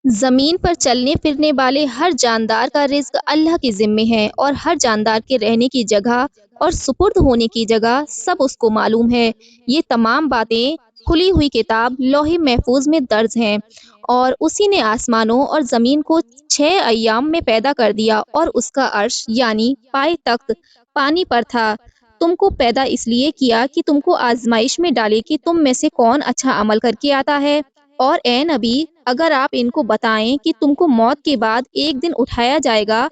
زمین پر چلنے پھرنے والے ہر جاندار کا رزق اللہ کے ذمے ہے، اور ہر جاندار کے رہنے کی جگہ اور سپرد ہونے کی جگہ سب اس کو معلوم ہے۔ یہ تمام باتیں کھلی ہوئی کتاب لوح محفوظ میں درج ہیں، اور اسی نے آسمانوں اور زمین کو 6 ایام میں پیدا کر دیا، اور اس کا عرش یعنی پائے تخت پانی پر تھا۔ تم کو پیدا اس لیے کیا کہ تم کو آزمائش میں ڈالے کہ تم میں سے کون اچھا عمل کر کے آتا ہے۔ اور اے نبی، اگر آپ ان کو بتائیں کہ تم کو موت کے بعد ایک دن اٹھایا جائے گا،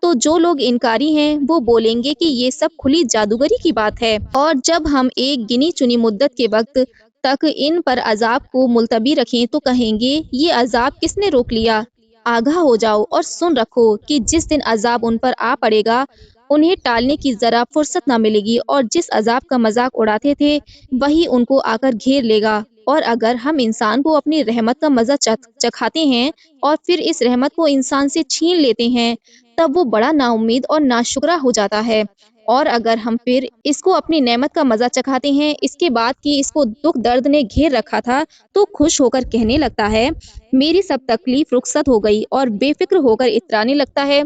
تو جو لوگ انکاری ہیں وہ بولیں گے کہ یہ سب کھلی جادوگری کی بات ہے، اور جب ہم ایک گنی چنی مدت کے وقت تک ان پر عذاب کو ملتوی رکھیں تو کہیں گے یہ عذاب کس نے روک لیا۔ آگاہ ہو جاؤ اور سن رکھو کہ جس دن عذاب ان پر آ پڑے گا، انہیں ٹالنے کی ذرا فرصت نہ ملے گی، اور جس عذاب کا مذاق اڑاتے تھے وہی ان کو آ کر گھیر لے گا۔ اور اگر ہم انسان کو اپنی رحمت کا مزہ چکھاتے ہیں اور پھر اس رحمت کو انسان سے چھین لیتے ہیں، تب وہ بڑا نا امید اور ناشکرا ہو جاتا ہے۔ اور اگر ہم پھر اس کو اپنی نعمت کا مزہ چکھاتے ہیں اس کے بعد کہ اس کو دکھ درد نے گھیر رکھا تھا، تو خوش ہو کر کہنے لگتا ہے میری سب تکلیف رخصت ہو گئی، اور بے فکر ہو کر اترانے لگتا ہے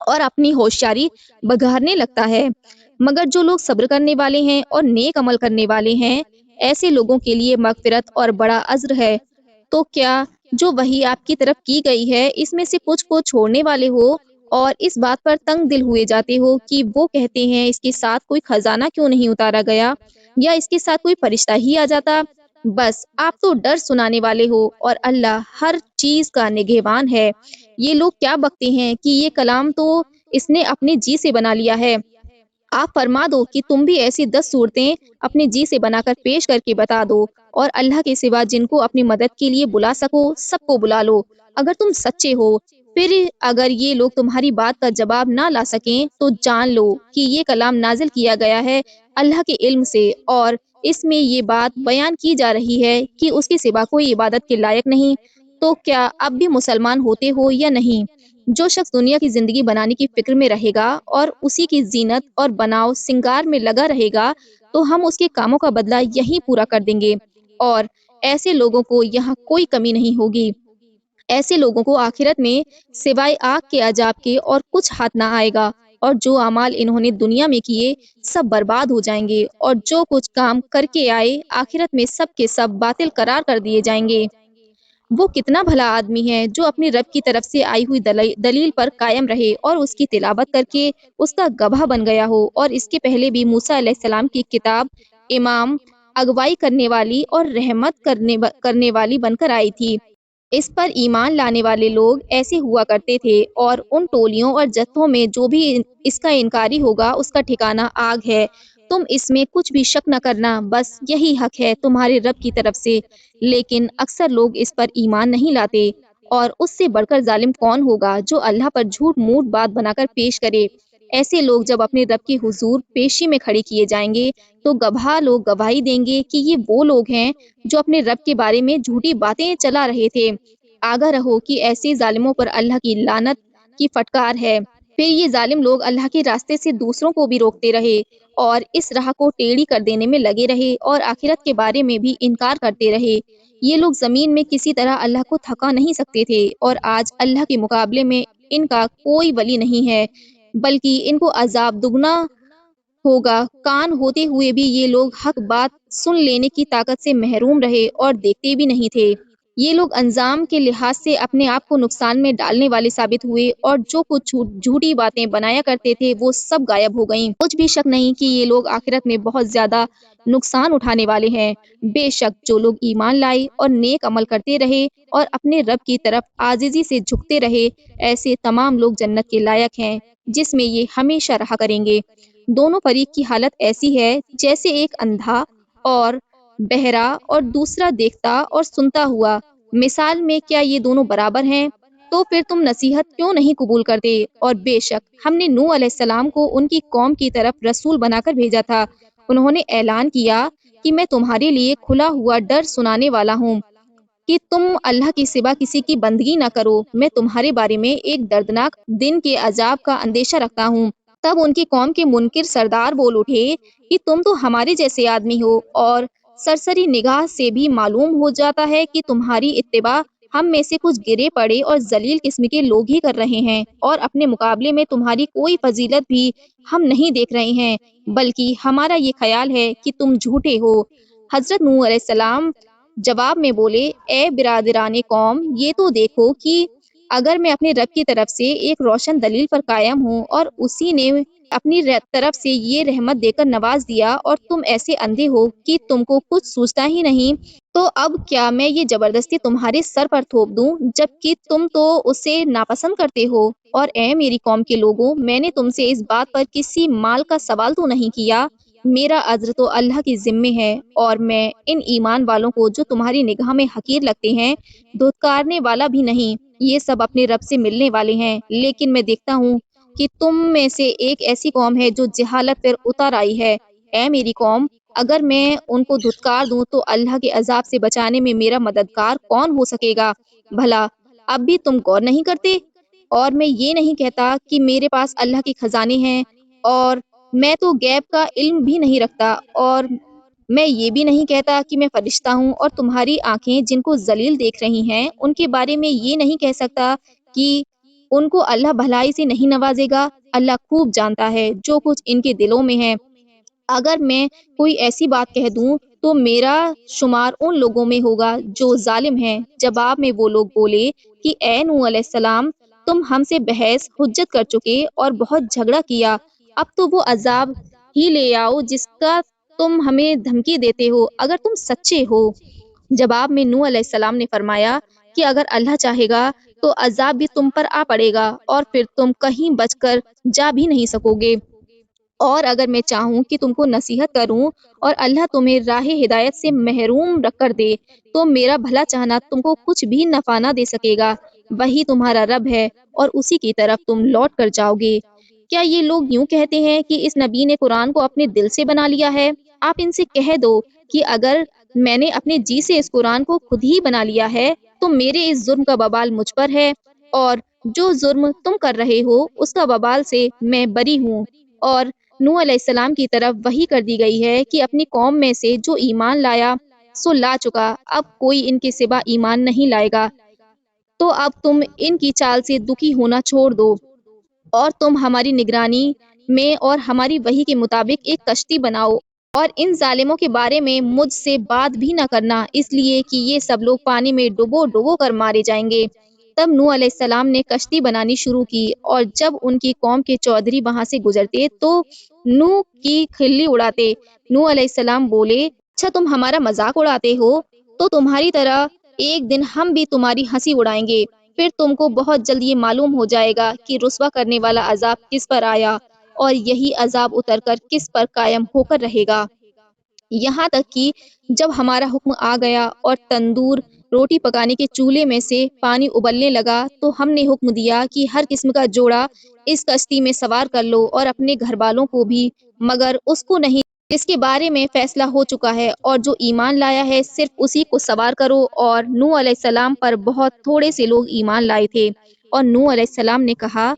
اور اپنی ہوشیاری بگھارنے لگتا ہے۔ مگر جو لوگ صبر کرنے والے ہیں اور نیک عمل کرنے والے ہیں، ایسے لوگوں کے لیے مغفرت اور بڑا اجر ہے۔ تو کیا جو وحی آپ کی طرف کی گئی ہے اس میں سے کچھ کو چھوڑنے والے ہو اور اس بات پر تنگ دل ہوئے جاتے ہو کہ وہ کہتے ہیں اس کے ساتھ کوئی خزانہ کیوں نہیں اتارا گیا، یا اس کے ساتھ کوئی فرشتہ ہی آ جاتا؟ بس آپ تو ڈر سنانے والے ہو، اور اللہ ہر چیز کا نگہبان ہے۔ یہ لوگ کیا بکتے ہیں کہ یہ کلام تو اس نے اپنے جی سے بنا لیا ہے۔ آپ فرما دو کہ تم بھی ایسی 10 صورتیں اپنے جی سے بنا کر پیش کر کے بتا دو، اور اللہ کے سوا جن کو اپنی مدد کے لیے بلا سکو سب کو بلا لو، اگر تم سچے ہو۔ پھر اگر یہ لوگ تمہاری بات کا جواب نہ لا سکیں تو جان لو کہ یہ کلام نازل کیا گیا ہے اللہ کے علم سے، اور اس میں یہ بات بیان کی جا رہی ہے کہ اس کے سوا کوئی عبادت کے لائق نہیں۔ تو کیا اب بھی مسلمان ہوتے ہو یا نہیں؟ جو شخص دنیا کی زندگی بنانے کی فکر میں رہے گا اور اسی کی زینت اور بناؤ سنگار میں لگا رہے گا، تو ہم اس کے کاموں کا بدلہ یہیں پورا کر دیں گے، اور ایسے لوگوں کو یہاں کوئی کمی نہیں ہوگی۔ ایسے لوگوں کو آخرت میں سوائے آگ کے عذاب کے اور کچھ ہاتھ نہ آئے گا، اور جو اعمال انہوں نے دنیا میں کیے سب برباد ہو جائیں گے، اور جو کچھ کام کر کے آئے آخرت میں سب کے سب باطل قرار کر دیے جائیں گے۔ وہ کتنا بھلا آدمی ہے جو اپنے رب کی طرف سے آئی ہوئی دلیل پر قائم رہے اور اس کی تلاوت کر کے اس کا گواہ بن گیا ہو، اور اس کے پہلے بھی موسیٰ علیہ السلام کی کتاب امام، اگوائی کرنے والی اور رحمت کرنے والی بن کر آئی تھی۔ اس پر ایمان لانے والے لوگ ایسے ہوا کرتے تھے، اور ان ٹولیوں اور جتھوں میں جو بھی اس کا انکاری ہوگا اس کا ٹھکانہ آگ ہے۔ تم اس میں کچھ بھی شک نہ کرنا، بس یہی حق ہے تمہارے رب کی طرف سے، لیکن اکثر لوگ اس پر ایمان نہیں لاتے۔ اور اس سے بڑھ کر ظالم کون ہوگا جو اللہ پر جھوٹ موٹ بات بنا کر پیش کرے۔ ایسے لوگ جب اپنے رب کے حضور پیشی میں کھڑے کیے جائیں گے تو گواہ لوگ گواہی دیں گے کہ یہ وہ لوگ ہیں جو اپنے رب کے بارے میں جھوٹی باتیں چلا رہے تھے۔ آگاہ رہو کہ ایسے ظالموں پر اللہ کی لعنت کی فٹکار ہے۔ پھر یہ ظالم لوگ اللہ کے راستے سے دوسروں کو بھی روکتے رہے، اور اس راہ کو ٹیڑھی کر دینے میں لگے رہے، اور آخرت کے بارے میں بھی انکار کرتے رہے۔ یہ لوگ زمین میں کسی طرح اللہ کو تھکا نہیں سکتے تھے، اور آج اللہ کے مقابلے میں ان کا کوئی ولی نہیں ہے، بلکہ ان کو عذاب دگنا ہوگا۔ کان ہوتے ہوئے بھی یہ لوگ حق بات سن لینے کی طاقت سے محروم رہے اور دیکھتے بھی نہیں تھے۔ یہ لوگ انجام کے لحاظ سے اپنے آپ کو نقصان میں ڈالنے والے ثابت ہوئے، اور جو کچھ جھوٹی باتیں بنایا کرتے تھے وہ سب غائب ہو گئیں۔ کچھ بھی شک نہیں کہ یہ لوگ آخرت میں بہت زیادہ نقصان اٹھانے والے ہیں۔ بے شک جو لوگ ایمان لائے اور نیک عمل کرتے رہے اور اپنے رب کی طرف عاجزی سے جھکتے رہے، ایسے تمام لوگ جنت کے لائق ہیں جس میں یہ ہمیشہ رہا کریں گے۔ دونوں فریق کی حالت ایسی ہے جیسے ایک اندھا اور بہرا اور دوسرا دیکھتا اور سنتا ہوا، مثال میں کیا یہ دونوں برابر ہیں؟ تو پھر تم نصیحت کیوں نہیں قبول کرتے؟ اور بے شک ہم نے نوح علیہ السلام کو ان کی قوم کی طرف رسول بنا کر بھیجا تھا۔ انہوں نے اعلان کیا کہ میں تمہارے لیے کھلا ہوا ڈر سنانے والا ہوں کہ تم اللہ کے سوا کسی کی بندگی نہ کرو۔ میں تمہارے بارے میں ایک دردناک دن کے عذاب کا اندیشہ رکھتا ہوں۔ تب ان کی قوم کے منکر سردار بول اٹھے کہ تم تو ہمارے جیسے آدمی ہو، اور سرسری نگاہ سے بھی معلوم ہو جاتا ہے کہ تمہاری اتباع ہم میں سے کچھ گرے پڑے اور ذلیل قسم کے لوگ ہی کر رہے ہیں، اور اپنے مقابلے میں تمہاری کوئی فضیلت بھی ہم نہیں دیکھ رہے ہیں، بلکہ ہمارا یہ خیال ہے کہ تم جھوٹے ہو۔ حضرت نوح علیہ السلام جواب میں بولے، اے برادران قوم، یہ تو دیکھو کہ اگر میں اپنے رب کی طرف سے ایک روشن دلیل پر قائم ہوں اور اسی نے اپنی طرف سے یہ رحمت دے کر نواز دیا، اور تم ایسے اندھے ہو کہ تم کو کچھ سوچتا ہی نہیں، تو اب کیا میں یہ زبردستی تمہارے سر پر تھوپ دوں، جبکہ تم تو اسے ناپسند کرتے ہو؟ اور اے میری قوم کے لوگوں، میں نے تم سے اس بات پر کسی مال کا سوال تو نہیں کیا، میرا اجر تو اللہ کی ذمہ ہے، اور میں ان ایمان والوں کو جو تمہاری نگاہ میں حقیر لگتے ہیں دھتکارنے والا بھی نہیں، یہ سب اپنے رب سے ملنے والے ہیں، لیکن میں دیکھتا ہوں کہ تم میں سے ایک ایسی قوم ہے جو جہالت پر اتر آئی ہے۔ اے میری قوم، اگر میں ان کو دھتکار دوں تو اللہ کے عذاب سے بچانے میں میرا مددگار کون ہو سکے گا؟ بھلا اب بھی تم غور نہیں کرتے؟ اور میں یہ نہیں کہتا کہ میرے پاس اللہ کے خزانے ہیں، اور میں تو غیب کا علم بھی نہیں رکھتا، اور میں یہ بھی نہیں کہتا کہ میں فرشتہ ہوں، اور تمہاری آنکھیں جن کو ذلیل دیکھ رہی ہیں ان کے بارے میں یہ نہیں کہہ سکتا کہ ان کو اللہ بھلائی سے نہیں نوازے گا۔ اللہ خوب جانتا ہے جو کچھ ان کے دلوں میں ہے۔ اگر میں کوئی ایسی بات کہہ دوں تو میرا شمار ان لوگوں میں ہوگا جو ظالم ہیں۔ جواب میں وہ لوگ بولے کہ اے نوح علیہ السلام، تم ہم سے بحث حجت کر چکے اور بہت جھگڑا کیا، اب تو وہ عذاب ہی لے آؤ جس کا تم ہمیں دھمکی دیتے ہو، اگر تم سچے ہو۔ جواب میں نوح علیہ السلام نے فرمایا کہ اگر اللہ چاہے گا تو عذاب بھی تم پر آ پڑے گا، اور پھر تم کہیں بچ کر جا بھی نہیں سکو گے، اور اگر میں چاہوں کہ تم کو نصیحت کروں اور اللہ تمہیں راہ ہدایت سے محروم رکھ کر دے، تو میرا بھلا چاہنا تم کو کچھ بھی نفع نہ دے سکے گا، وہی تمہارا رب ہے اور اسی کی طرف تم لوٹ کر جاؤ گے۔ کیا یہ لوگ یوں کہتے ہیں کہ اس نبی نے قرآن کو اپنے دل سے بنا لیا ہے؟ آپ ان سے کہہ دو کہ اگر میں نے اپنے جی سے اس قرآن کو خود ہی بنا لیا ہے تو میرے اس جرم کا وبال مجھ پر ہے، اور جو جرم تم کر رہے ہو اس کا وبال سے میں بری ہوں۔ اور نوح علیہ السلام کی طرف وحی کر دی گئی ہے کہ اپنی قوم میں سے جو ایمان لایا سو لا چکا، اب کوئی ان کے سوا ایمان نہیں لائے گا، تو اب تم ان کی چال سے دکھی ہونا چھوڑ دو، اور تم ہماری نگرانی میں اور ہماری وحی کے مطابق ایک کشتی بناؤ، اور ان ظالموں کے بارے میں مجھ سے بات بھی نہ کرنا، اس لیے کہ یہ سب لوگ پانی میں ڈبو ڈبو کر مارے جائیں گے۔ تب نوح علیہ السلام نے کشتی بنانی شروع کی، اور جب ان کی قوم کے چودھری وہاں سے گزرتے تو نوح کی کھلی اڑاتے۔ نوح علیہ السلام بولے، اچھا تم ہمارا مذاق اڑاتے ہو، تو تمہاری طرح ایک دن ہم بھی تمہاری ہنسی اڑائیں گے، پھر تم کو بہت جلد یہ معلوم ہو جائے گا کہ رسوا کرنے والا عذاب کس پر آیا، اور یہی عذاب اتر کر کس پر قائم ہو کر رہے گا۔ یہاں تک کہ جب ہمارا حکم آ گیا اور تندور روٹی پکانے کے چولہے میں سے پانی ابلنے لگا، تو ہم نے حکم دیا کہ ہر قسم کا جوڑا اس کشتی میں سوار کر لو، اور اپنے گھر والوں کو بھی، مگر اس کو نہیں جس کے بارے میں فیصلہ ہو چکا ہے، اور جو ایمان لایا ہے صرف اسی کو سوار کرو۔ اور نوح علیہ السلام پر بہت تھوڑے سے لوگ ایمان لائے تھے، اور نوح علیہ السلام نے کہا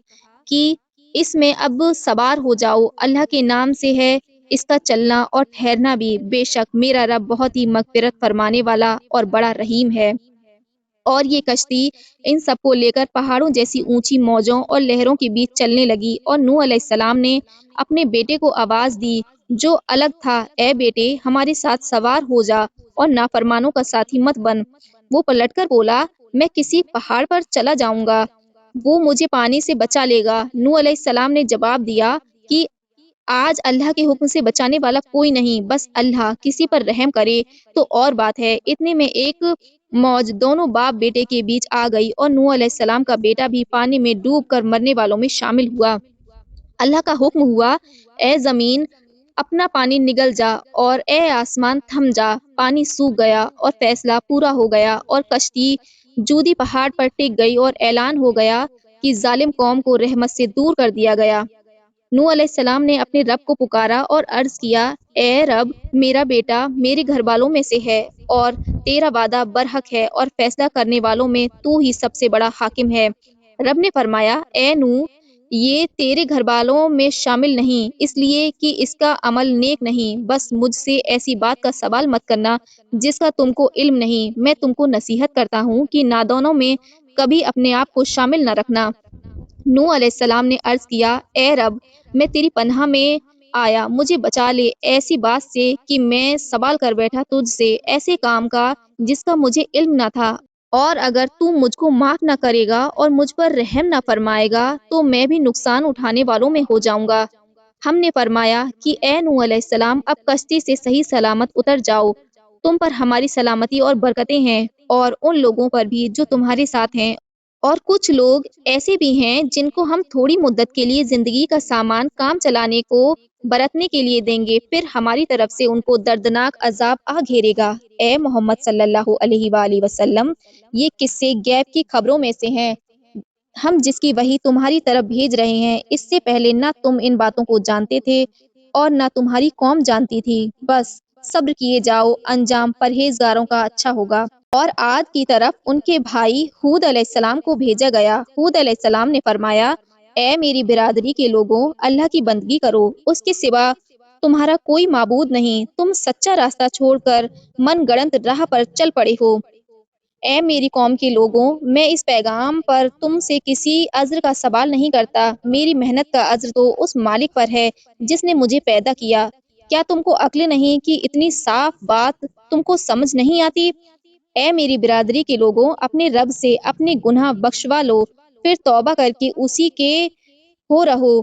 کہ اس میں اب سوار ہو جاؤ، اللہ کے نام سے ہے اس کا چلنا اور ٹھہرنا بھی، بے شک میرا رب بہت ہی مغفرت فرمانے والا اور بڑا رحیم ہے۔ اور یہ کشتی ان سب کو لے کر پہاڑوں جیسی اونچی موجوں اور لہروں کے بیچ چلنے لگی، اور نوح علیہ السلام نے اپنے بیٹے کو آواز دی جو الگ تھا، اے بیٹے ہمارے ساتھ سوار ہو جا اور نافرمانوں کا ساتھی مت بن۔ وہ پلٹ کر بولا، میں کسی پہاڑ پر چلا جاؤں گا، وہ مجھے پانی سے بچا لے گا۔ نوح علیہ السلام نے جواب دیا کہ آج اللہ کے حکم سے بچانے والا کوئی نہیں، بس اللہ کسی پر رحم کرے تو اور بات ہے۔ اتنے میں ایک موج دونوں باپ بیٹے کے بیچ آ گئی، اور نوح علیہ السلام کا بیٹا بھی پانی میں ڈوب کر مرنے والوں میں شامل ہوا۔ اللہ کا حکم ہوا، اے زمین اپنا پانی نگل جا، اور اے آسمان تھم جا۔ پانی سوکھ گیا اور فیصلہ پورا ہو گیا، اور کشتی جودی پہاڑ پر ٹک گئی، اور اعلان ہو گیا کہ ظالم قوم کو رحمت سے دور کر دیا گیا۔ نوح علیہ السلام نے اپنے رب کو پکارا اور عرض کیا، اے رب، میرا بیٹا میرے گھر والوں میں سے ہے، اور تیرا وعدہ برحق ہے، اور فیصلہ کرنے والوں میں تو ہی سب سے بڑا حاکم ہے۔ رب نے فرمایا، اے نوح، یہ تیرے گھر والوں میں شامل نہیں، اس لیے کہ اس کا عمل نیک نہیں۔ بس مجھ سے ایسی بات کا سوال مت کرنا جس کا تم کو علم نہیں۔ میں تم کو نصیحت کرتا ہوں کہ نادانوں میں کبھی اپنے آپ کو شامل نہ رکھنا۔ نوح علیہ السلام نے عرض کیا، اے رب، میں تیری پناہ میں آیا، مجھے بچا لے ایسی بات سے کہ میں سوال کر بیٹھا تجھ سے ایسے کام کا جس کا مجھے علم نہ تھا، اور اگر تو مجھ کو معاف نہ کرے گا اور مجھ پر رحم نہ فرمائے گا تو میں بھی نقصان اٹھانے والوں میں ہو جاؤں گا۔ ہم نے فرمایا کہ اے نوح علیہ السلام، اب کشتی سے صحیح سلامت اتر جاؤ، تم پر ہماری سلامتی اور برکتیں ہیں، اور ان لوگوں پر بھی جو تمہارے ساتھ ہیں۔ اور کچھ لوگ ایسے بھی ہیں جن کو ہم تھوڑی مدت کے لیے زندگی کا سامان کام چلانے کو برتنے کے لیے دیں گے، پھر ہماری طرف سے ان کو دردناک عذاب آ گھیرے گا۔ اے محمد صلی اللہ علیہ وآلہ وسلم، یہ قصے غیب کی خبروں میں سے ہیں، ہم جس کی وحی تمہاری طرف بھیج رہے ہیں۔ اس سے پہلے نہ تم ان باتوں کو جانتے تھے اور نہ تمہاری قوم جانتی تھی۔ بس صبر کیے جاؤ، انجام پرہیزگاروں کا اچھا ہوگا۔ اور عاد کی طرف ان کے بھائی ہود علیہ السلام کو بھیجا گیا۔ ہود علیہ السلام نے فرمایا، اے میری برادری کے لوگوں، اللہ کی بندگی کرو، اس کے سوا تمہارا کوئی معبود نہیں، تم سچا راستہ چھوڑ کر من گڑنت راہ پر چل پڑے ہو۔ اے میری قوم کے لوگوں، میں اس پیغام پر تم سے کسی اجر کا سوال نہیں کرتا، میری محنت کا اجر تو اس مالک پر ہے جس نے مجھے پیدا کیا۔ کیا تم کو عقل نہیں کہ اتنی صاف بات تم کو سمجھ نہیں آتی؟ اے میری برادری کے لوگوں، اپنے رب سے اپنے گناہ بخشوا لو، پھر توبہ کر کے اسی کے ہو رہو،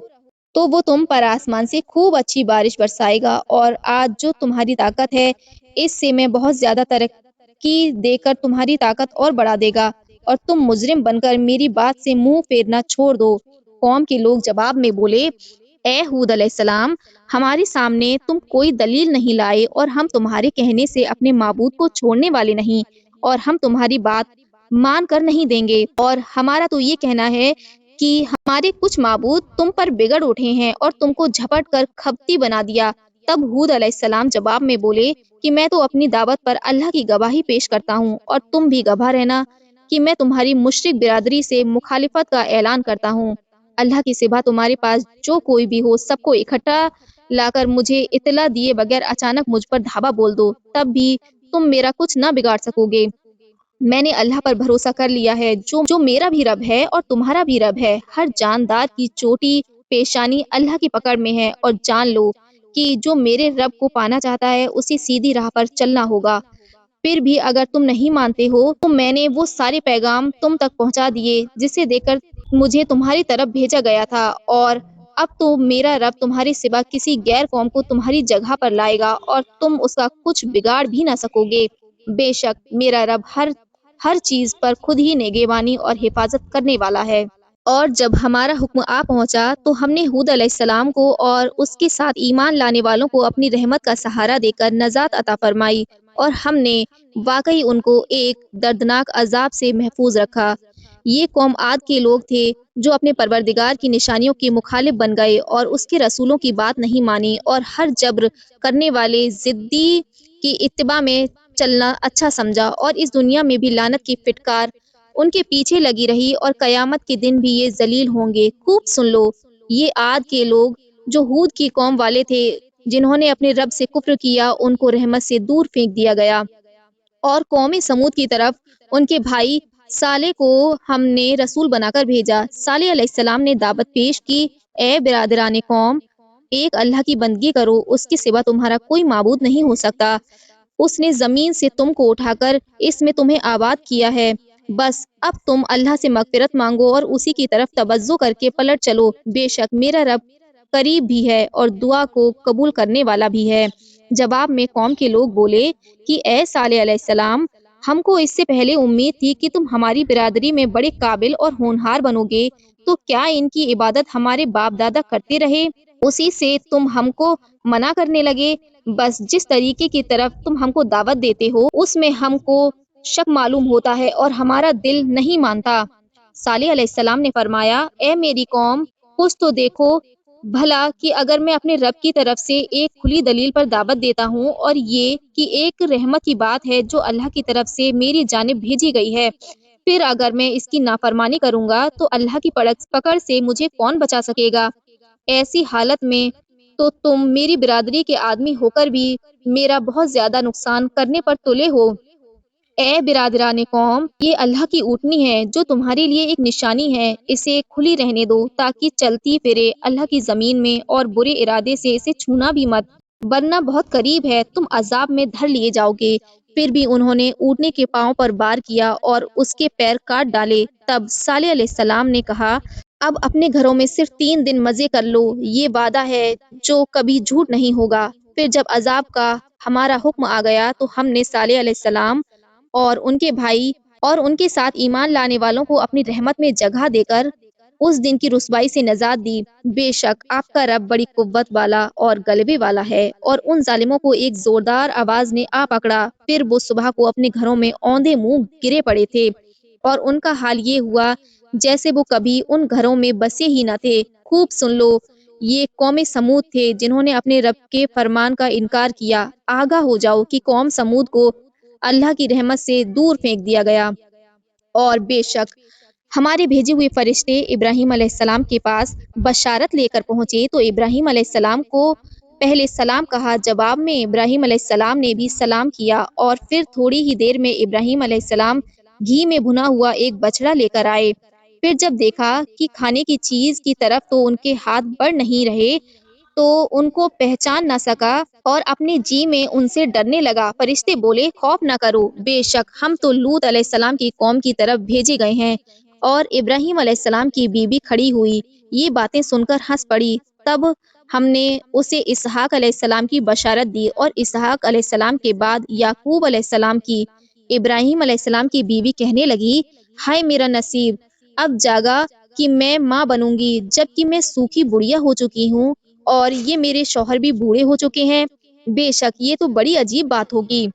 تو وہ تم پر آسمان سے خوب اچھی بارش برسائے گا، اور آج جو تمہاری طاقت ہے اس سے میں بہت زیادہ ترقی دے کر تمہاری طاقت اور بڑھا دے گا، اور تم مجرم بن کر میری بات سے منہ پھیرنا چھوڑ دو۔ قوم کے لوگ جواب میں بولے، اے ہود علیہ السلام، ہمارے سامنے تم کوئی دلیل نہیں لائے، اور ہم تمہارے کہنے سے اپنے معبود کو چھوڑنے والے نہیں، اور ہم تمہاری بات مان کر نہیں دیں گے، اور ہمارا تو یہ کہنا ہے کہ ہمارے کچھ معبود تم پر بگڑ اٹھے ہیں اور تم کو جھپٹ کر کھپتی بنا دیا۔ تب ہود علیہ السلام جواب میں بولے کہ میں تو اپنی دعوت پر اللہ کی گواہی پیش کرتا ہوں، اور تم بھی گواہ رہنا کہ میں تمہاری مشرک برادری سے مخالفت کا اعلان کرتا ہوں۔ اللہ کے سوا تمہارے پاس جو کوئی بھی ہو، سب کو اکٹھا لا کر مجھے اطلاع دیے بغیر اچانک مجھ پر دھاوا بول دو، تب بھی تم میرا کچھ نہ بگاڑ سکو گے۔ میں نے اللہ پر بھروسہ کر لیا ہے جو میرا بھی رب ہے اور تمہارا بھی رب ہے۔ ہر جاندار کی چوٹی پیشانی اللہ کی پکڑ میں ہے، اور جان لو کہ جو میرے رب کو پانا چاہتا ہے اسے سیدھی راہ پر چلنا ہوگا۔ پھر بھی اگر تم نہیں مانتے ہو تو میں نے وہ سارے پیغام تم تک پہنچا دیے جسے دے کر مجھے تمہاری طرف بھیجا گیا تھا، اور اب تو میرا رب تمہارے سوا کسی غیر قوم کو تمہاری جگہ پر لائے گا، اور تم اس کا کچھ بگاڑ بھی نہ سکو گے۔ بے شک میرا رب ہر چیز پر خود ہی نگہبانی اور حفاظت کرنے والا ہے۔ اور جب ہمارا حکم آ پہنچا تو ہم نے ہود علیہ السلام کو اور اس کے ساتھ ایمان لانے والوں کو اپنی رحمت کا سہارا دے کر نجات عطا فرمائی، اور ہم نے واقعی ان کو ایک دردناک عذاب سے محفوظ رکھا۔ یہ قوم عاد کے لوگ تھے جو اپنے پروردگار کی نشانیوں کے مخالف بن گئے اور اس کے رسولوں کی بات نہیں مانی، اور ہر جبر کرنے والے ضدی کی اتباع میں چلنا اچھا سمجھا، اور اس دنیا میں بھی لعنت کی پھٹکار ان کے پیچھے لگی رہی، اور قیامت کے دن بھی یہ ذلیل ہوں گے۔ خوب سن لو، یہ عاد کے لوگ جو ہود کی قوم والے تھے، جنہوں نے اپنے رب سے کفر کیا، ان کو رحمت سے دور پھینک دیا گیا۔ اور قوم سمود کی طرف ان کے بھائی صالح کو ہم نے رسول بنا کر بھیجا۔ صالح علیہ السلام نے دعوت پیش کی، اے برادران قوم، ایک اللہ کی بندگی کرو، اس کے سوا تمہارا کوئی معبود نہیں ہو سکتا۔ اس نے زمین سے تم کو اٹھا کر اس میں تمہیں آباد کیا ہے، بس اب تم اللہ سے مغفرت مانگو اور اسی کی طرف توجہ کر کے پلٹ چلو، بے شک میرا رب قریب بھی ہے اور دعا کو قبول کرنے والا بھی ہے۔ جواب میں قوم کے لوگ بولے کہ اے صالح علیہ السلام، ہم کو اس سے پہلے امید تھی کہ تم ہماری برادری میں بڑے قابل اور ہونہار بنو گے، تو کیا ان کی عبادت ہمارے باپ دادا کرتے رہے، اسی سے تم ہم کو منع کرنے لگے؟ بس جس طریقے کی طرف تم ہم کو دعوت دیتے ہو اس میں ہم کو شک معلوم ہوتا ہے اور ہمارا دل نہیں مانتا۔ صالح علیہ السلام نے فرمایا، اے میری قوم، کچھ تو دیکھو بھلا کہ اگر میں اپنے رب کی طرف سے ایک کھلی دلیل پر دعوت دیتا ہوں، اور یہ کہ ایک رحمت کی بات ہے جو اللہ کی طرف سے میری جانب بھیجی گئی ہے، پھر اگر میں اس کی نافرمانی کروں گا تو اللہ کی پکڑ سے مجھے کون بچا سکے گا؟ ایسی حالت میں تو تم میری برادری کے آدمی ہو کر بھی میرا بہت زیادہ نقصان کرنے پر تلے ہو۔ اے برادران قوم، یہ اللہ کی اونٹنی ہے جو تمہارے لیے ایک نشانی ہے، اسے کھلی رہنے دو تاکہ چلتی پھرے اللہ کی زمین میں، اور برے ارادے سے اسے چھونا بھی مت، ورنہ بہت قریب ہے تم عذاب میں دھر لیے جاؤ گے۔ پھر بھی انہوں نے اونٹنے کے پاؤں پر وار کیا اور اس کے پیر کاٹ ڈالے۔ تب صالح علیہ السلام نے کہا، اب اپنے گھروں میں صرف 3 دن مزے کر لو، یہ وعدہ ہے جو کبھی جھوٹ نہیں ہوگا۔ پھر جب عذاب کا ہمارا حکم آ گیا تو ہم نے صالح علیہ السلام اور ان کے بھائی اور ان کے ساتھ ایمان لانے والوں کو اپنی رحمت میں جگہ دے کر اس دن کی رسوائی سے نجات دی۔ بے شک آپ کا رب بڑی قوت والا اور غلبے والا ہے۔ اور ان ظالموں کو ایک زوردار آواز نے آ پکڑا، پھر وہ صبح کو اپنے گھروں میں اوندے منہ گرے پڑے تھے، اور ان کا حال یہ ہوا جیسے وہ کبھی ان گھروں میں بسے ہی نہ تھے۔ خوب سن لو، یہ قوم سمود تھے جنہوں نے اپنے رب کے فرمان کا انکار کیا۔ آگاہ ہو جاؤ کہ قوم سمود کو اللہ کی رحمت سے دور پھینک دیا گیا۔ اور بے شک ہمارے بھیجے ہوئے فرشتے ابراہیم علیہ السلام کے پاس بشارت لے کر پہنچے تو ابراہیم علیہ السلام کو پہلے سلام کہا، جواب میں ابراہیم علیہ السلام نے بھی سلام کیا، اور پھر تھوڑی ہی دیر میں ابراہیم علیہ السلام گھی میں بھنا ہوا ایک بچڑا لے کر آئے۔ پھر جب دیکھا کہ کھانے کی چیز کی طرف تو ان کے ہاتھ بڑھ نہیں رہے تو ان کو پہچان نہ سکا، اور اپنے جی میں ان سے ڈرنے لگا۔ فرشتے بولے، خوف نہ کرو، بے شک ہم تو لوط علیہ السلام کی قوم کی طرف بھیجے گئے ہیں۔ اور ابراہیم علیہ السلام کی بیوی کھڑی ہوئی، یہ باتیں سن کر ہنس پڑی۔ تب ہم نے اسے اسحاق علیہ السلام کی بشارت دی، اور اسحاق علیہ السلام کے بعد یعقوب علیہ السلام کی۔ ابراہیم علیہ السلام کی بیوی کہنے لگی، ہائے میرا نصیب، اب جاگا کہ میں ماں بنوں گی، جبکہ میں سوکھی بڑھیا ہو چکی ہوں، اور یہ میرے شوہر بھی بوڑھے ہو چکے ہیں، بے شک یہ تو بڑی عجیب بات ہوگی۔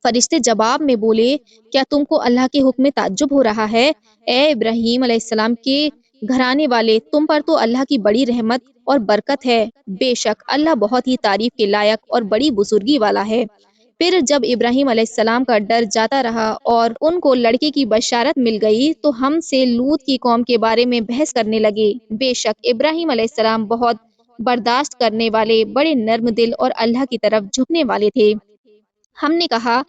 فرشتے جواب میں بولے، کیا تم کو اللہ کے حکم میں تعجب ہو رہا ہے؟ اے ابراہیم علیہ السلام کے گھرانے والے، تم پر تو اللہ کی بڑی رحمت اور برکت ہے، بے شک اللہ بہت ہی تعریف کے لائق اور بڑی بزرگی والا ہے۔ پھر جب ابراہیم علیہ السلام کا ڈر جاتا رہا اور ان کو لڑکے کی بشارت مل گئی تو ہم سے لوط کی قوم کے بارے میں بحث کرنے لگے۔ بے شک ابراہیم علیہ السلام بہت برداشت کرنے والے، بڑے نرم دل اور اللہ کی طرف جھکنے والے تھے۔ ہم نے کہا،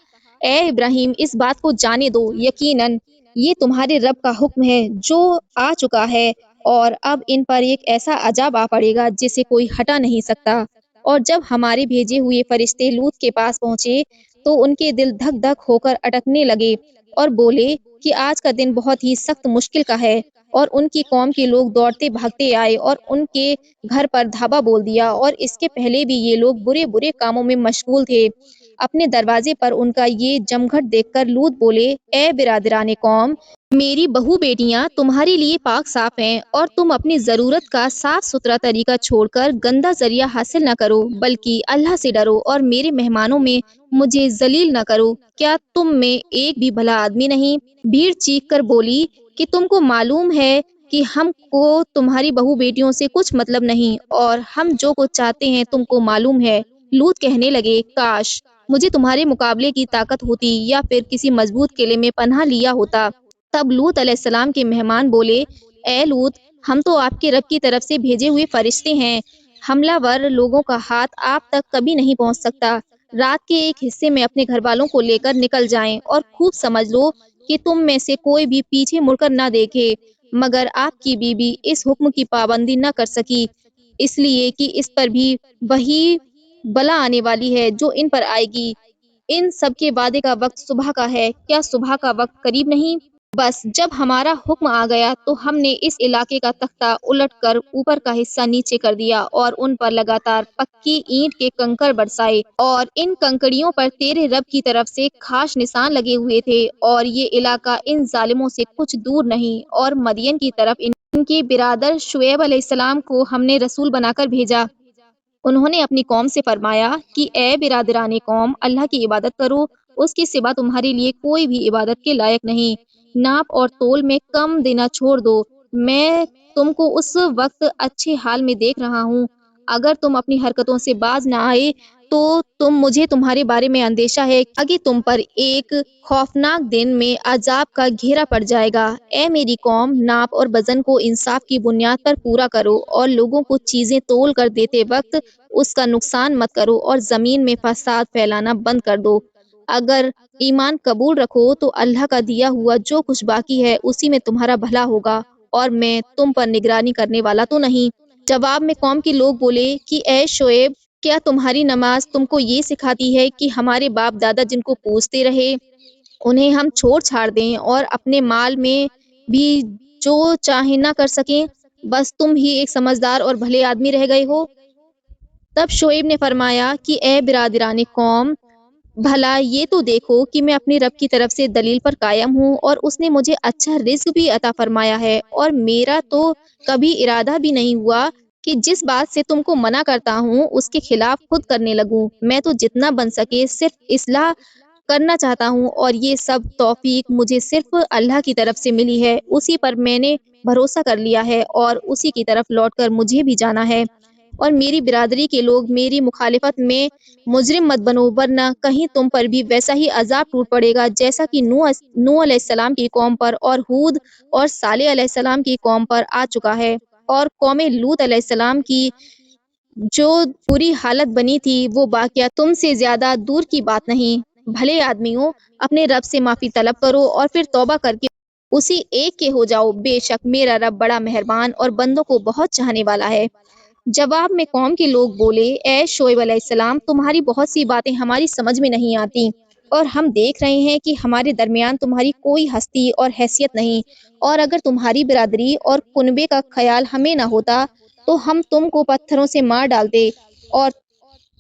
اے ابراہیم، اس بات کو جانے دو، یقیناً یہ تمہارے رب کا حکم ہے جو آ چکا ہے، اور اب ان پر ایک ایسا عذاب آ پڑے گا جسے کوئی ہٹا نہیں سکتا۔ اور جب ہمارے بھیجے ہوئے فرشتے لوط کے پاس پہنچے تو ان کے دل دھک دھک ہو کر اٹکنے لگے، اور بولے کہ آج کا دن بہت ہی سخت مشکل کا ہے۔ اور ان کی قوم کے لوگ دوڑتے بھاگتے آئے اور ان کے گھر پر دھابا بول دیا، اور اس کے پہلے بھی یہ لوگ برے برے کاموں میں مشغول تھے۔ اپنے دروازے پر ان کا یہ جمگھٹ دیکھ کر لوط بولے، اے برادران قوم، میری بہو بیٹیاں تمہارے لیے پاک صاف ہیں، اور تم اپنی ضرورت کا صاف ستھرا طریقہ چھوڑ کر گندا ذریعہ حاصل نہ کرو، بلکہ اللہ سے ڈرو اور میرے مہمانوں میں مجھے ذلیل نہ کرو۔ کیا تم میں ایک بھی بھلا آدمی نہیں؟ بھیڑ چیخ کر بولی کہ تم کو معلوم ہے کہ ہم کو تمہاری بہو بیٹیوں سے کچھ مطلب نہیں، اور ہم جو کچھ چاہتے ہیں تم کو معلوم ہے۔ لوط کہنے لگے، کاش مجھے تمہارے مقابلے کی طاقت ہوتی یا پھر کسی مضبوط قلعے میں پناہ لیا ہوتا۔ تب لوط علیہ السلام کے مہمان بولے، اے لوط، ہم تو آپ کے رب کی طرف سے بھیجے ہوئے فرشتے ہیں، حملہ ور لوگوں کا ہاتھ آپ تک کبھی نہیں پہنچ سکتا۔ رات کے ایک حصے میں اپنے گھر والوں کو لے کر نکل جائیں، اور خوب سمجھ لو کہ تم میں سے کوئی بھی پیچھے مڑ کر نہ دیکھے۔ مگر آپ کی بیوی اس حکم کی پابندی نہ کر سکی، اس لیے کہ اس پر بھی وہی بلا آنے والی ہے جو ان پر آئے گی۔ ان سب کے وعدے کا وقت صبح کا ہے، کیا صبح کا وقت قریب نہیں؟ بس جب ہمارا حکم آ گیا تو ہم نے اس علاقے کا تختہ الٹ کر اوپر کا حصہ نیچے کر دیا، اور ان پر لگاتار پکی اینٹ کے کنکر برسائے، اور ان کنکریوں پر تیرے رب کی طرف سے خاص نشان لگے ہوئے تھے۔ اور یہ علاقہ ان ظالموں سے کچھ دور نہیں، اور مدین کی طرف ان کے برادر شعیب علیہ السلام کو ہم نے رسول بنا کر بھیجا۔ انہوں نے اپنی قوم سے فرمایا کہ اے برادران قوم، اللہ کی عبادت کرو، اس کے سوا تمہارے لیے کوئی بھی عبادت کے لائق نہیں۔ ناپ اور تول میں کم دینا چھوڑ دو، میں تم کو اس وقت اچھے حال میں دیکھ رہا ہوں۔ اگر تم اپنی حرکتوں سے باز نہ آئے تو مجھے تمہارے بارے میں اندیشہ ہے کہ آگے تم پر ایک خوفناک دن میں عذاب کا گھیرا پڑ جائے گا۔ اے میری قوم، ناپ اور وزن کو انصاف کی بنیاد پر پورا کرو اور لوگوں کو چیزیں تول کر دیتے وقت اس کا نقصان مت کرو اور زمین میں فساد پھیلانا بند کر دو۔ اگر ایمان قبول رکھو تو اللہ کا دیا ہوا جو کچھ باقی ہے اسی میں تمہارا بھلا ہوگا، اور میں تم پر نگرانی کرنے والا تو نہیں۔ جواب میں قوم کے لوگ بولے کہ اے شعیب، کیا تمہاری نماز تم کو یہ سکھاتی ہے کہ ہمارے باپ دادا جن کو پوجتے رہے انہیں ہم چھوڑ چھاڑ دیں اور اپنے مال میں بھی جو چاہیں نہ کر سکیں؟ بس تم ہی ایک سمجھدار اور بھلے آدمی رہ گئے ہو۔ تب شعیب نے فرمایا کہ اے برادران قوم، بھلا یہ تو دیکھو کہ میں اپنے رب کی طرف سے دلیل پر قائم ہوں، اور اس نے مجھے اچھا رزق بھی عطا فرمایا ہے، اور میرا تو کبھی ارادہ بھی نہیں ہوا کہ جس بات سے تم کو منع کرتا ہوں اس کے خلاف خود کرنے لگوں۔ میں تو جتنا بن سکے صرف اصلاح کرنا چاہتا ہوں، اور یہ سب توفیق مجھے صرف اللہ کی طرف سے ملی ہے۔ اسی پر میں نے بھروسہ کر لیا ہے اور اسی کی طرف لوٹ کر مجھے بھی جانا ہے۔ اور میری برادری کے لوگ میری مخالفت میں مجرم مت بنو، ورنہ کہیں تم پر بھی ویسا ہی عذاب ٹوٹ پڑے گا جیسا کہ نوح علیہ السلام کی قوم پر اور ہود اور صالح علیہ السلام کی قوم پر آ چکا ہے، اور قوم لوط علیہ السلام کی جو بری حالت بنی تھی وہ واقعہ تم سے زیادہ دور کی بات نہیں۔ بھلے آدمیوں، اپنے رب سے معافی طلب کرو اور پھر توبہ کر کے اسی ایک کے ہو جاؤ، بے شک میرا رب بڑا مہربان اور بندوں کو بہت چاہنے والا ہے۔ جواب میں قوم کے لوگ بولے اے شعیب علیہ السلام، تمہاری بہت سی باتیں ہماری سمجھ میں نہیں آتی، اور ہم دیکھ رہے ہیں کہ ہمارے درمیان تمہاری کوئی ہستی اور حیثیت نہیں، اور اگر تمہاری برادری اور کنبے کا خیال ہمیں نہ ہوتا تو ہم تم کو پتھروں سے مار ڈالتے، اور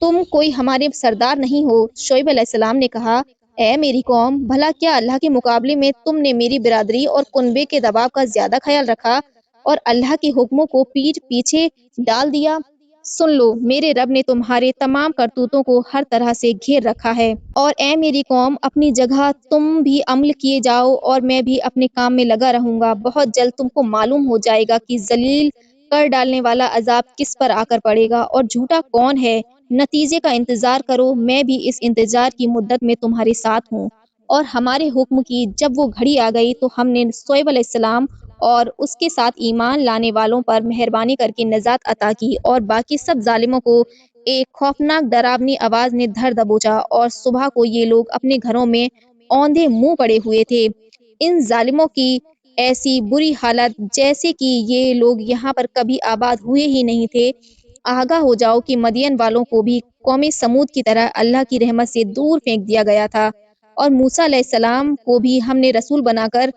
تم کوئی ہمارے سردار نہیں ہو۔ شعیب علیہ السلام نے کہا اے میری قوم، بھلا کیا اللہ کے مقابلے میں تم نے میری برادری اور کنبے کے دباؤ کا زیادہ خیال رکھا اور اللہ کے حکموں کو پیٹھ پیچھے ڈال دیا؟ سن لو، میرے رب نے تمہارے تمام کرتوتوں کو ہر طرح سے گھیر رکھا ہے، اور اے میری قوم، اپنی جگہ تم بھی عمل کیے جاؤ اور میں بھی اپنے کام میں لگا رہوں گا۔ بہت جلد تم کو معلوم ہو جائے گا کہ ذلیل کر ڈالنے والا عذاب کس پر آ کر پڑے گا اور جھوٹا کون ہے۔ نتیجے کا انتظار کرو، میں بھی اس انتظار کی مدت میں تمہارے ساتھ ہوں۔ اور ہمارے حکم کی جب وہ گھڑی آ گئی تو ہم نے شعیب علیہ السلام اور اس کے ساتھ ایمان لانے والوں پر مہربانی کر کے نجات عطا کی، اور باقی سب ظالموں کو ایک خوفناک ڈراؤنی آواز نے دھر دبوچا، اور صبح کو یہ لوگ اپنے گھروں میں اوندھے منہ پڑے ہوئے تھے۔ ان ظالموں کی ایسی بری حالت جیسے کہ یہ لوگ یہاں پر کبھی آباد ہوئے ہی نہیں تھے۔ آگاہ ہو جاؤ کہ مدین والوں کو بھی قوم سمود کی طرح اللہ کی رحمت سے دور پھینک دیا گیا تھا، اور موسیٰ علیہ السلام کو بھی ہم نے رسول بنا کر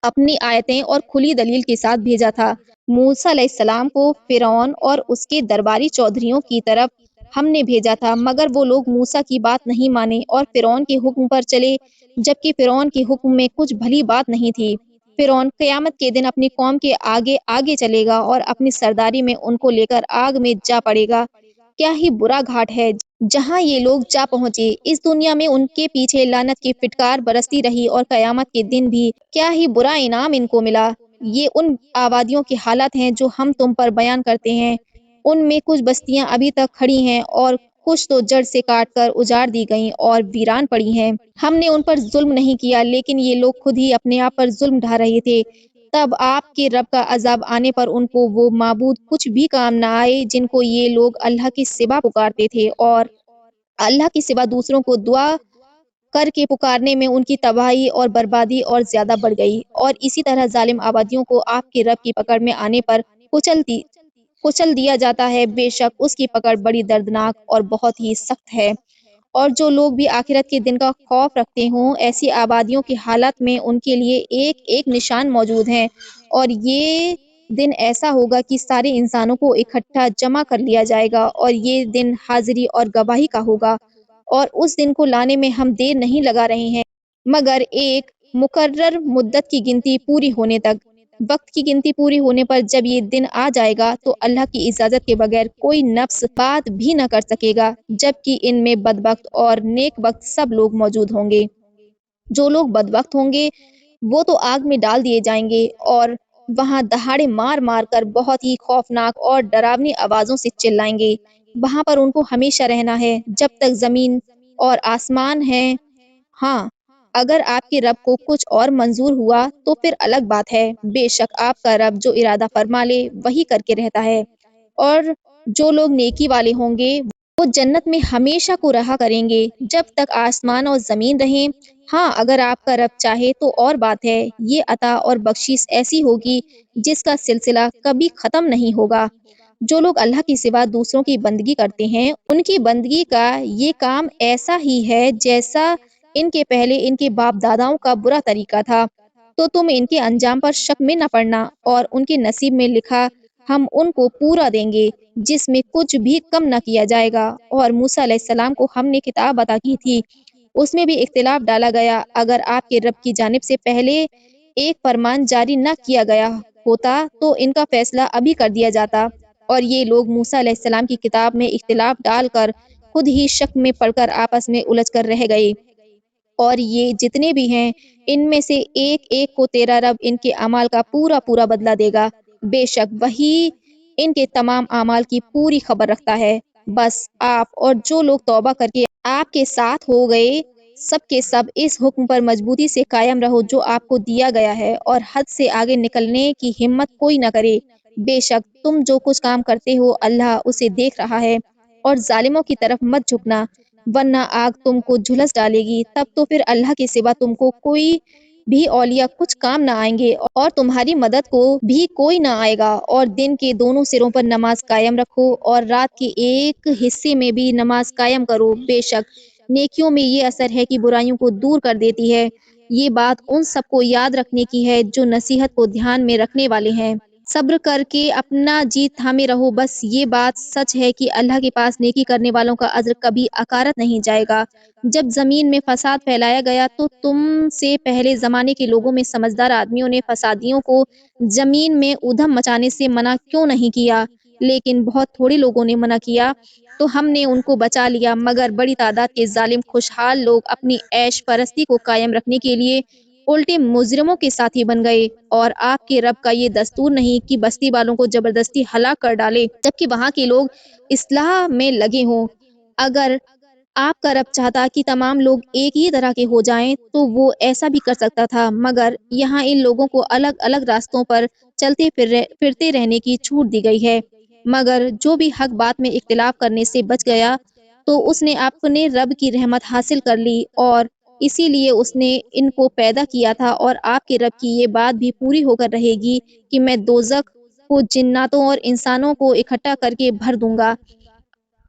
اپنی آیتیں اور کھلی دلیل کے ساتھ بھیجا تھا۔ موسیٰ علیہ السلام کو فرعون اور اس کے درباری چودھریوں کی طرف ہم نے بھیجا تھا، مگر وہ لوگ موسیٰ کی بات نہیں مانے اور فرعون کے حکم پر چلے، جبکہ فرعون کے حکم میں کچھ بھلی بات نہیں تھی۔ فرعون قیامت کے دن اپنی قوم کے آگے آگے چلے گا اور اپنی سرداری میں ان کو لے کر آگ میں جا پڑے گا۔ کیا ہی برا گھاٹ ہے جہاں یہ لوگ جا پہنچے۔ اس دنیا میں ان کے پیچھے لعنت کی پھٹکار برستی رہی، اور قیامت کے دن بھی کیا ہی برا انعام ان کو ملا۔ یہ ان آبادیوں کی حالت ہیں جو ہم تم پر بیان کرتے ہیں۔ ان میں کچھ بستیاں ابھی تک کھڑی ہیں اور کچھ تو جڑ سے کاٹ کر اجاڑ دی گئیں اور ویران پڑی ہیں۔ ہم نے ان پر ظلم نہیں کیا، لیکن یہ لوگ خود ہی اپنے آپ پر ظلم ڈھا رہے تھے۔ تب آپ کے رب کا عذاب آنے پر ان کو وہ معبود کچھ بھی کام نہ آئے جن کو یہ لوگ اللہ کے سوا پکارتے تھے، اور اللہ کے سوا دوسروں کو دعا کر کے پکارنے میں ان کی تباہی اور بربادی اور زیادہ بڑھ گئی۔ اور اسی طرح ظالم آبادیوں کو آپ کے رب کی پکڑ میں آنے پر کچل دیا جاتا ہے، بے شک اس کی پکڑ بڑی دردناک اور بہت ہی سخت ہے۔ اور جو لوگ بھی آخرت کے دن کا خوف رکھتے ہوں، ایسی آبادیوں کی حالت میں ان کے لیے ایک ایک نشان موجود ہیں، اور یہ دن ایسا ہوگا کہ سارے انسانوں کو اکٹھا جمع کر لیا جائے گا، اور یہ دن حاضری اور گواہی کا ہوگا، اور اس دن کو لانے میں ہم دیر نہیں لگا رہے ہیں مگر ایک مقرر مدت کی گنتی پوری ہونے تک۔ وقت کی گنتی پوری ہونے پر جب یہ دن آ جائے گا تو اللہ کی اجازت کے بغیر کوئی نفس بات بھی نہ کر سکے گا، جبکہ ان میں بدبخت اور نیک بخت سب لوگ موجود ہوں گے۔ جو لوگ بدبخت ہوں گے وہ تو آگ میں ڈال دیے جائیں گے، اور وہاں دہاڑے مار مار کر بہت ہی خوفناک اور ڈراؤنی آوازوں سے چلائیں گے۔ وہاں پر ان کو ہمیشہ رہنا ہے جب تک زمین اور آسمان ہیں۔ ہاں، اگر آپ کے رب کو کچھ اور منظور ہوا تو پھر الگ بات ہے۔ بے شک آپ کا رب جو ارادہ فرما لے وہی کر کے رہتا ہے، اور جو لوگ نیکی والے ہوں گے وہ جنت میں ہمیشہ کو رہا کریں گے جب تک آسمان اور زمین رہیں۔ ہاں، اگر آپ کا رب چاہے تو اور بات ہے، یہ عطا اور بخشش ایسی ہوگی جس کا سلسلہ کبھی ختم نہیں ہوگا۔ جو لوگ اللہ کے سوا دوسروں کی بندگی کرتے ہیں ان کی بندگی کا یہ کام ایسا ہی ہے جیسا ان کے پہلے ان کے باپ داداؤں کا برا طریقہ تھا، تو تم ان کے انجام پر شک میں نہ پڑنا، اور ان کے نصیب میں لکھا ہم ان کو پورا دیں گے جس میں کچھ بھی کم نہ کیا جائے گا۔ اور موسیٰ علیہ السلام کو ہم نے کتاب عطا کی تھی، اس میں بھی اختلاف ڈالا گیا، اگر آپ کے رب کی جانب سے پہلے ایک فرمان جاری نہ کیا گیا ہوتا تو ان کا فیصلہ ابھی کر دیا جاتا، اور یہ لوگ موسیٰ علیہ السلام کی کتاب میں اختلاف ڈال کر خود ہی شک میں پڑ کر آپس میں الجھ کر رہ گئے۔ اور یہ جتنے بھی ہیں ان میں سے ایک ایک کو تیرا رب ان کے اعمال کا پورا پورا بدلہ دے گا، بے شک وہی ان کے تمام اعمال کی پوری خبر رکھتا ہے۔ بس آپ اور جو لوگ توبہ کر کے آپ کے ساتھ ہو گئے سب کے سب اس حکم پر مضبوطی سے قائم رہو جو آپ کو دیا گیا ہے، اور حد سے آگے نکلنے کی ہمت کوئی نہ کرے۔ بے شک تم جو کچھ کام کرتے ہو اللہ اسے دیکھ رہا ہے، اور ظالموں کی طرف مت جھکنا ورنہ آگ تم کو جھلس ڈالے گی، تب تو پھر اللہ کے سوا تم کو کوئی بھی اولیاء کچھ کام نہ آئیں گے اور تمہاری مدد کو بھی کوئی نہ آئے گا۔ اور دن کے دونوں سروں پر نماز قائم رکھو اور رات کے ایک حصے میں بھی نماز قائم کرو، بے شک نیکیوں میں یہ اثر ہے کہ برائیوں کو دور کر دیتی ہے۔ یہ بات ان سب کو یاد رکھنے کی ہے جو نصیحت کو دھیان میں رکھنے والے ہیں۔ صبر کر کے اپنا جی تھامے رہو، بس یہ بات سچ ہے کہ اللہ کے پاس نیکی کرنے والوں کا اجر کبھی اکارت نہیں جائے گا۔ جب زمین میں فساد پھیلایا گیا تو تم سے پہلے زمانے کے لوگوں میں سمجھدار آدمیوں نے فسادیوں کو زمین میں ادھم مچانے سے منع کیوں نہیں کیا، لیکن بہت تھوڑے لوگوں نے منع کیا تو ہم نے ان کو بچا لیا، مگر بڑی تعداد کے ظالم خوشحال لوگ اپنی عیش پرستی کو قائم رکھنے کے لیے الٹے مجرموں کے ساتھی بن گئے۔ اور آپ کے رب کا یہ دستور نہیں کہ بستی والوں کو زبردستی ہلاک کر ڈالے جبکہ وہاں کے لوگ اصلاح میں لگے ہوں۔ اگر آپ کا رب چاہتا کہ تمام لوگ ایک ہی طرح کے ہو جائیں تو وہ ایسا بھی کر سکتا تھا، مگر یہاں ان لوگوں کو الگ الگ راستوں پر چلتے پھرتے رہنے کی چھوٹ دی گئی ہے۔ مگر جو بھی حق بات میں اختلاف کرنے سے بچ گیا تو اس نے اپنے رب کی رحمت حاصل کر لی، اور اسی لیے اس نے ان کو پیدا کیا تھا۔ اور آپ کے رب کی یہ بات بھی پوری ہو کر رہے گی کہ میں دوزخ کو جناتوں اور انسانوں کو اکٹھا کر کے بھر دوں گا۔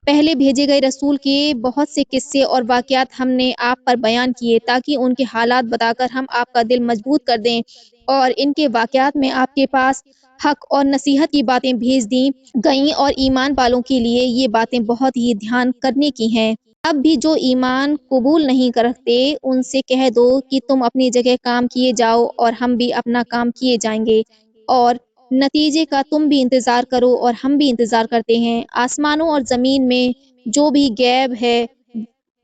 پہلے بھیجے گئے رسول کے بہت سے قصے اور واقعات ہم نے آپ پر بیان کیے تاکہ ان کے حالات بتا کر ہم آپ کا دل مضبوط کر دیں، اور ان کے واقعات میں آپ کے پاس حق اور نصیحت کی باتیں بھیج دی گئیں، اور ایمان والوں کے لیے یہ باتیں بہت ہی دھیان کرنے کی ہیں۔ اب بھی جو ایمان قبول نہیں کرتے ان سے کہہ دو کہ تم اپنی جگہ کام کیے جاؤ اور ہم بھی اپنا کام کیے جائیں گے، اور نتیجے کا تم بھی انتظار کرو اور ہم بھی انتظار کرتے ہیں۔ آسمانوں اور زمین میں جو بھی غیب ہے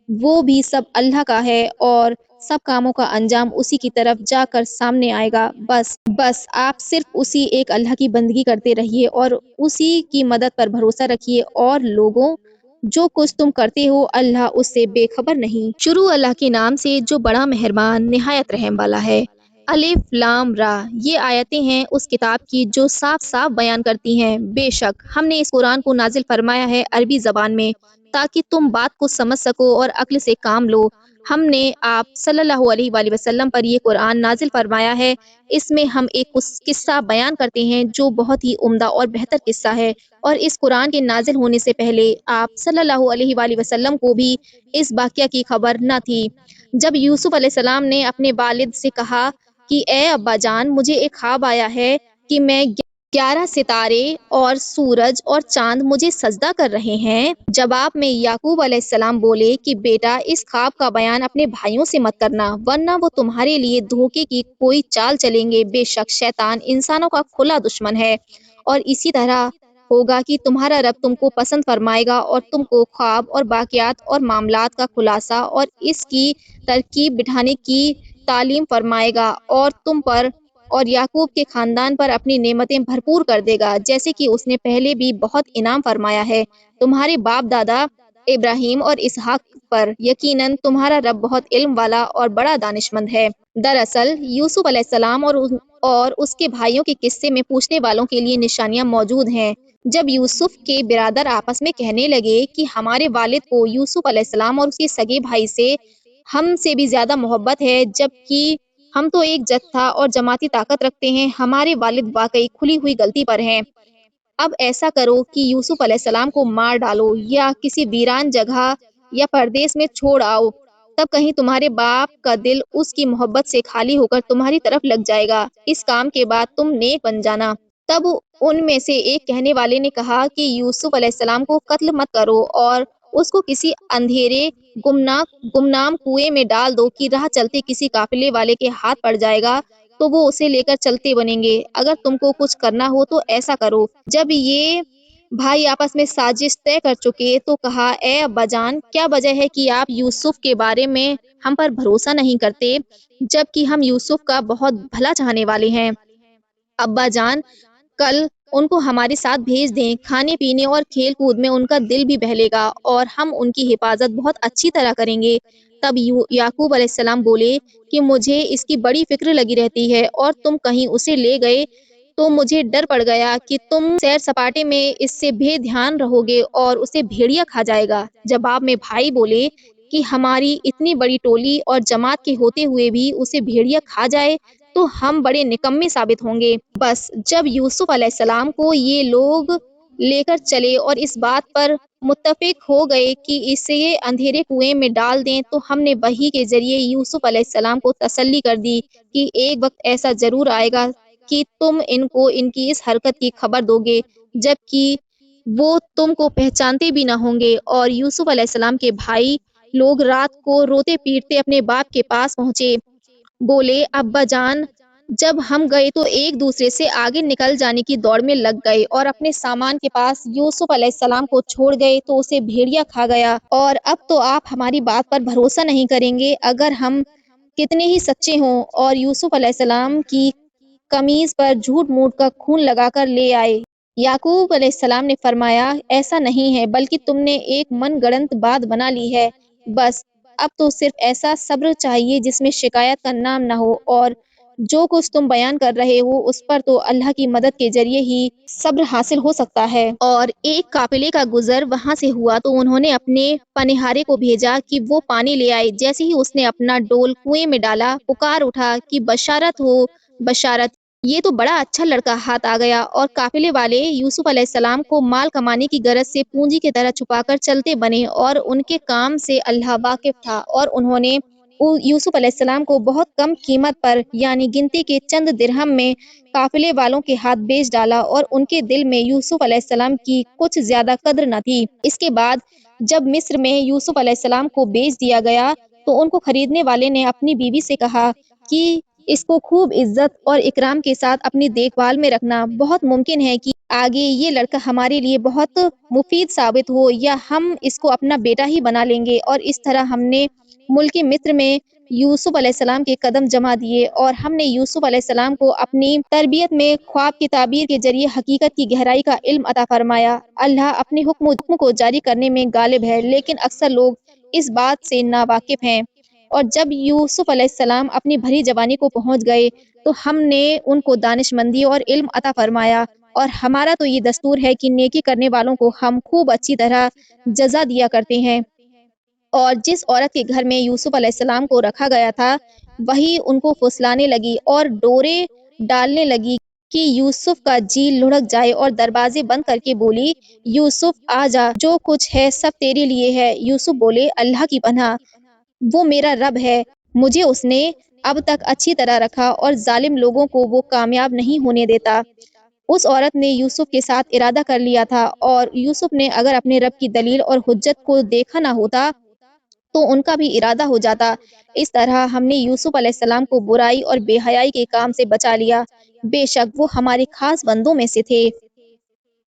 وہ بھی سب اللہ کا ہے، اور سب کاموں کا انجام اسی کی طرف جا کر سامنے آئے گا۔ بس آپ صرف اسی ایک اللہ کی بندگی کرتے رہیے اور اسی کی مدد پر بھروسہ رکھیے، اور لوگوں جو کچھ تم کرتے ہو اللہ اس سے بے خبر نہیں۔ شروع اللہ کے نام سے جو بڑا مہربان نہایت رحم والا ہے۔ الف لام را، یہ آیتیں ہیں اس کتاب کی جو صاف صاف بیان کرتی ہیں بے شک ہم نے اس قرآن کو نازل فرمایا ہے عربی زبان میں تاکہ تم بات کو سمجھ سکو اور عقل سے کام لو۔ ہم نے آپ صلی اللہ علیہ وآلہ وسلم پر یہ قرآن نازل فرمایا ہے، اس میں ہم ایک قصہ بیان کرتے ہیں جو بہت ہی عمدہ اور بہتر قصہ ہے، اور اس قرآن کے نازل ہونے سے پہلے آپ صلی اللہ علیہ وآلہ وسلم کو بھی اس واقعہ کی خبر نہ تھی۔ جب یوسف علیہ السلام نے اپنے والد سے کہا کہ اے ابا جان، مجھے ایک خواب آیا ہے کہ میں 11 ستارے اور سورج اور چاند مجھے سجدہ کر رہے ہیں۔ جواب میں یعقوب علیہ السلام بولے کہ بیٹا اس خواب کا بیان اپنے بھائیوں سے مت کرنا ورنہ وہ تمہارے لیے دھوکے کی کوئی چال چلیں گے، بے شک شیطان انسانوں کا کھلا دشمن ہے، اور اسی طرح ہوگا کہ تمہارا رب تم کو پسند فرمائے گا اور تم کو خواب اور واقعات اور معاملات کا خلاصہ اور اس کی ترکیب بٹھانے کی تعلیم فرمائے گا، اور تم پر اور یعقوب کے خاندان پر اپنی نعمتیں بھرپور کر دے گا، جیسے کہ اس نے پہلے بھی بہت انعام فرمایا ہے تمہارے باپ دادا ابراہیم اور اسحاق پر۔ یقیناً تمہارا رب بہت علم والا اور بڑا دانشمند ہے۔ دراصل یوسف علیہ السلام اور اس کے بھائیوں کے قصے میں پوچھنے والوں کے لیے نشانیاں موجود ہیں۔ جب یوسف کے برادر آپس میں کہنے لگے کہ ہمارے والد کو یوسف علیہ السلام اور اس کے سگے بھائی سے ہم سے بھی زیادہ محبت ہے، جبکہ ہم تو ایک جتھا اور جماعتی طاقت رکھتے ہیں، ہمارے والد واقعی کھلی ہوئی غلطی پر ہیں۔ اب ایسا کرو کہ یوسف علیہ السلام کو مار ڈالو یا کسی ویران جگہ یا پردیس میں چھوڑ آؤ، تب کہیں تمہارے باپ کا دل اس کی محبت سے خالی ہو کر تمہاری طرف لگ جائے گا۔ اس کام کے بعد تم نیک بن جانا۔ تب ان میں سے ایک کہنے والے نے کہا کہ یوسف علیہ السلام کو قتل مت کرو اور اس کو کسی اندھیرے گمنام کنویں میں ڈال دو کہ راہ چلتے کسی قافلے والے کے ہاتھ پڑ جائے گا تو وہ اسے لے کر چلتے بنیں گے۔ اگر تم کو کچھ کرنا ہو تو ایسا کرو۔ جب یہ بھائی آپس میں سازش طے کر چکے تو کہا، اے ابا جان، کیا وجہ ہے کہ آپ یوسف کے بارے میں ہم پر بھروسہ نہیں کرتے، جبکہ ہم یوسف کا بہت بھلا چاہنے والے ہیں؟ ابا جان، کل ان کو ہمارے ساتھ بھیج دیں، کھانے پینے اور کھیل کود میں ان کا دل بھی بہلے گا اور ہم ان کی حفاظت بہت اچھی طرح کریں گے۔ تب یعقوب علیہ السلام بولے کہ مجھے اس کی بڑی فکر لگی رہتی ہے اور تم کہیں اسے لے گئے تو مجھے ڈر پڑ گیا کہ تم سیر سپاٹے میں اس سے بے دھیان رہو گے اور اسے بھیڑیا کھا جائے گا۔ جواب میں بھائی بولے کہ ہماری اتنی بڑی ٹولی اور جماعت کے ہوتے ہوئے بھی اسے بھیڑیا کھا جائے تو ہم بڑے نکمے ثابت ہوں گے۔ بس جب یوسف علیہ السلام کو یہ لوگ لے کر چلے اور اس بات پر متفق ہو گئے کہ اسے اندھیرے کنویں میں ڈال دیں تو ہم نے وحی کے ذریعے یوسف علیہ السلام کو تسلی کر دی کہ ایک وقت ایسا ضرور آئے گا کہ تم ان کو ان کی اس حرکت کی خبر دو گے، جبکہ وہ تم کو پہچانتے بھی نہ ہوں گے۔ اور یوسف علیہ السلام کے بھائی لوگ رات کو روتے پیٹتے اپنے باپ کے پاس پہنچے۔ بولے، ابا جان، جب ہم گئے تو ایک دوسرے سے آگے نکل جانے کی دوڑ میں لگ گئے اور اپنے سامان کے پاس یوسف علیہ السلام کو چھوڑ گئے تو اسے بھیڑیا کھا گیا۔ اور اب تو آپ ہماری بات پر بھروسہ نہیں کریں گے، اگر ہم کتنے ہی سچے ہوں اور یوسف علیہ السلام کی قمیض پر جھوٹ موٹ کا خون لگا کر لے آئے۔ یعقوب علیہ السلام نے فرمایا، ایسا نہیں ہے، بلکہ تم نے ایک من گڑنت بات بنا لی ہے۔ بس اب تو صرف ایسا صبر چاہیے جس میں شکایت کا نام نہ ہو، اور جو کچھ تم بیان کر رہے ہو اس پر تو اللہ کی مدد کے ذریعے ہی صبر حاصل ہو سکتا ہے۔ اور ایک قافلے کا گزر وہاں سے ہوا تو انہوں نے اپنے پنہارے کو بھیجا کہ وہ پانی لے آئے۔ جیسے ہی اس نے اپنا ڈول کنویں میں ڈالا، پکار اٹھا کہ بشارت ہو، بشارت! یہ تو بڑا اچھا لڑکا ہاتھ آ گیا۔ اور قافلے والے یوسف علیہ السلام کو مال کمانے کی غرض سے پونجی کی طرح چھپا کر چلتے بنے، اور ان کے کام سے اللہ واقف تھا، اور انہوں نے یوسف علیہ السلام کو بہت کم قیمت پر، یعنی گنتی کے چند درہم میں، قافلے والوں کے ہاتھ بیچ ڈالا، اور ان کے دل میں یوسف علیہ السلام کی کچھ زیادہ قدر نہ تھی۔ اس کے بعد جب مصر میں یوسف علیہ السلام کو بیچ دیا گیا تو ان کو خریدنے والے نے اپنی بیوی سے کہا کہ اس کو خوب عزت اور اکرام کے ساتھ اپنی دیکھ بھال میں رکھنا، بہت ممکن ہے کہ آگے یہ لڑکا ہمارے لیے بہت مفید ثابت ہو، یا ہم اس کو اپنا بیٹا ہی بنا لیں گے۔ اور اس طرح ہم نے ملک مصر میں یوسف علیہ السلام کے قدم جما دیے، اور ہم نے یوسف علیہ السلام کو اپنی تربیت میں خواب کی تعبیر کے ذریعے حقیقت کی گہرائی کا علم عطا فرمایا۔ اللہ اپنے حکم کو جاری کرنے میں غالب ہے، لیکن اکثر لوگ اس بات سے ناواقف ہیں۔ اور جب یوسف علیہ السلام اپنی بھری جوانی کو پہنچ گئے تو ہم نے ان کو دانش مندی اور علم عطا فرمایا، اور ہمارا تو یہ دستور ہے کہ نیکی کرنے والوں کو ہم خوب اچھی طرح جزا دیا کرتے ہیں۔ اور جس عورت کے گھر میں یوسف علیہ السلام کو رکھا گیا تھا وہی ان کو پھسلانے لگی اور ڈورے ڈالنے لگی کہ یوسف کا جی لڑک جائے، اور دروازے بند کر کے بولی، یوسف آ جا، جو کچھ ہے سب تیرے لیے ہے۔ یوسف بولے، اللہ کی پناہ، وہ میرا رب ہے، مجھے اس نے اب تک اچھی طرح رکھا اور ظالم لوگوں کو وہ کامیاب نہیں ہونے دیتا۔ اس عورت نے یوسف کے ساتھ ارادہ کر لیا تھا، اور یوسف نے اگر اپنے رب کی دلیل اور حجت کو دیکھا نہ ہوتا تو ان کا بھی ارادہ ہو جاتا۔ اس طرح ہم نے یوسف علیہ السلام کو برائی اور بے حیائی کے کام سے بچا لیا، بے شک وہ ہمارے خاص بندوں میں سے تھے۔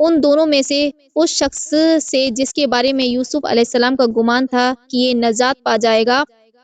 ان دونوں میں سے اس شخص سے جس کے بارے میں یوسف علیہ السلام کا گمان تھا کہ یہ نجات پا جائے گا۔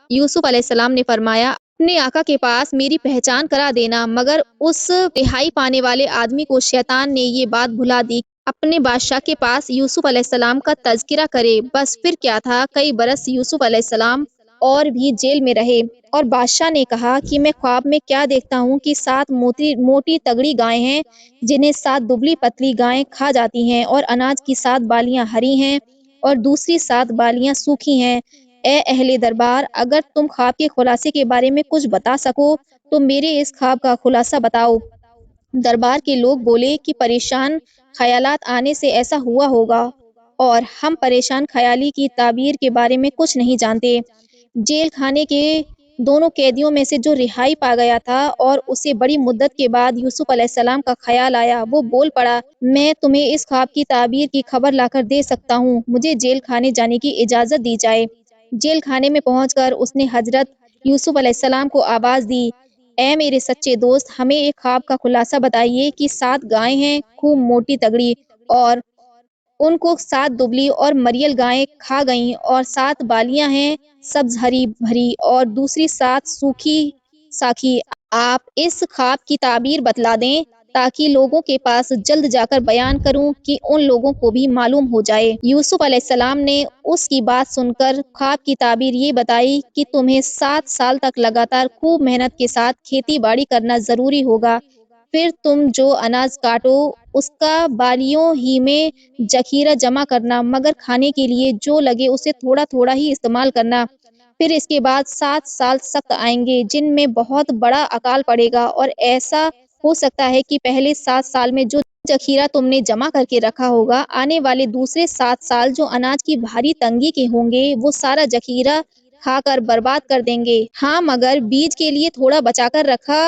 یوسف علیہ السلام نے فرمایا، اپنے آقا کے پاس میری پہچان کرا دینا، مگر اس رہائی پانے والے آدمی کو شیطان نے یہ بات بھلا دی، اپنے بادشاہ کے پاس یوسف علیہ السلام کا تذکرہ کرے۔ بس پھر کیا تھا، کئی برس یوسف علیہ السلام اور بھی جیل میں رہے، اور بادشاہ نے کہا کہ میں خواب میں کیا دیکھتا ہوں کہ 7 موٹی تگڑی گائیں ہیں جنہیں 7 دبلی پتلی گائیں کھا جاتی ہیں، اور اناج کی 7 بالیاں ہری ہیں اور دوسری 7 بالیاں سوکھی ہیں۔ اے اہل دربار، اگر تم خواب کے خلاصے کے بارے میں کچھ بتا سکو تو میرے اس خواب کا خلاصہ بتاؤ۔ دربار کے لوگ بولے کہ پریشان خیالات آنے سے ایسا ہوا ہوگا، اور ہم پریشان خیالی کی تعبیر کے بارے میں کچھ نہیں جانتے۔ جیل خانے کے دونوں قیدیوں میں سے جو رہائی پا گیا تھا اور اسے بڑی مدت کے بعد یوسف علیہ السلام کا خیال آیا، وہ بول پڑا، میں تمہیں اس خواب کی تعبیر کی خبر لا کر دے سکتا ہوں، مجھے جیل خانے جانے کی اجازت دی جائے۔ جیل خانے میں پہنچ کر اس نے حضرت یوسف علیہ السلام کو آواز دی، اے میرے سچے دوست، ہمیں ایک خواب کا خلاصہ بتائیے کہ 7 گائیں ہیں خوب موٹی تگڑی، اور ان کو 7 دبلی اور مریل گائیں کھا گئیں، اور 7 بالیاں ہیں سبز ہری بھری اور دوسری 7 سوکھی ساکھی۔ آپ اس خواب کی تعبیر بتلا دیں تاکہ لوگوں کے پاس جلد جا کر بیان کروں کہ ان لوگوں کو بھی معلوم ہو جائے۔ یوسف علیہ السلام نے اس کی بات سن کر خواب کی تعبیر یہ بتائی کہ تمہیں 7 سال تک لگاتار خوب محنت کے ساتھ کھیتی باڑی کرنا ضروری ہوگا، پھر تم جو اناج کاٹو اس کا بالیوں ہی میں ذخیرہ جمع کرنا، مگر کھانے کے لیے جو لگے اسے تھوڑا تھوڑا ہی استعمال کرنا۔ پھر اس کے بعد 7 سال سخت آئیں گے جن میں بہت بڑا اکال پڑے گا، اور ایسا ہو سکتا ہے کہ پہلے 7 سال میں جو ذخیرہ تم نے جمع کر کے رکھا ہوگا، آنے والے دوسرے 7 سال جو اناج کی بھاری تنگی کے ہوں گے وہ سارا ذخیرہ کھا کر برباد کر دیں گے۔ ہاں، مگر بیج کے لیے تھوڑا بچا کر رکھا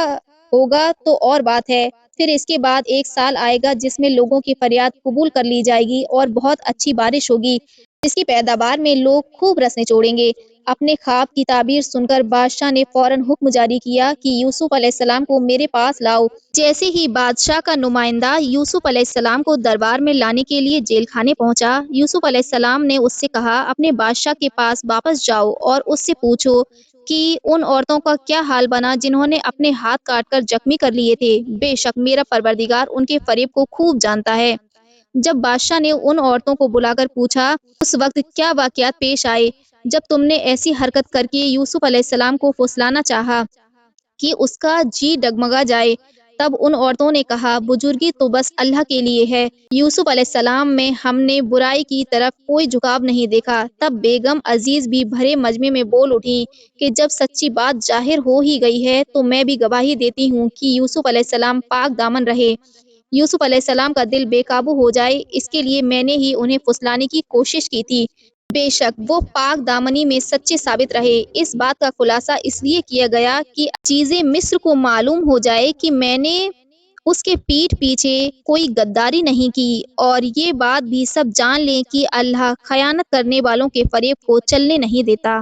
ہوگا تو اور بات ہے۔ پھر اس کے بعد 1 سال آئے گا جس میں لوگوں کی فریاد قبول کر لی جائے گی اور بہت اچھی بارش ہوگی، جس کی پیداوار میں لوگ خوب رس نچوڑیں گے۔ اپنے خواب کی تعبیر سن کر بادشاہ نے فوراً حکم جاری کیا کہ یوسف علیہ السلام کو میرے پاس لاؤ۔ جیسے ہی بادشاہ کا نمائندہ یوسف علیہ السلام کو دربار میں لانے کے لیے جیل خانے پہنچا، یوسف علیہ السلام نے اس سے کہا، اپنے بادشاہ کے پاس واپس جاؤ اور اس سے پوچھو کہ ان عورتوں کا کیا حال بنا جنہوں نے اپنے ہاتھ کاٹ کر زخمی کر لیے تھے، بے شک میرا پروردگار ان کے فریب کو خوب جانتا ہے۔ جب بادشاہ نے ان عورتوں کو بلا کر پوچھا، اس وقت کیا واقعات پیش آئے جب تم نے ایسی حرکت کر کے یوسف علیہ السلام کو پھسلانا چاہا کہ اس کا جی ڈگمگا جائے، تب ان عورتوں نے کہا، بزرگی تو بس اللہ کے لیے ہے، یوسف علیہ السلام میں ہم نے برائی کی طرف کوئی جھکاؤ نہیں دیکھا۔ تب بیگم عزیز بھی بھرے مجمع میں بول اٹھی کہ جب سچی بات ظاہر ہو ہی گئی ہے تو میں بھی گواہی دیتی ہوں کہ یوسف علیہ السلام پاک دامن رہے، یوسف علیہ السلام کا دل بے قابو ہو جائے اس کے لیے میں نے ہی انہیں پھسلانے کی کوشش کی تھی، بے شک وہ پاک دامنی میں سچے ثابت رہے۔ اس بات کا خلاصہ اس لیے کیا گیا کہ چیزیں مصر کو معلوم ہو جائے کہ میں نے اس کے پیٹھ پیچھے کوئی غداری نہیں کی، اور یہ بات بھی سب جان لیں کہ اللہ خیانت کرنے والوں کے فریب کو چلنے نہیں دیتا۔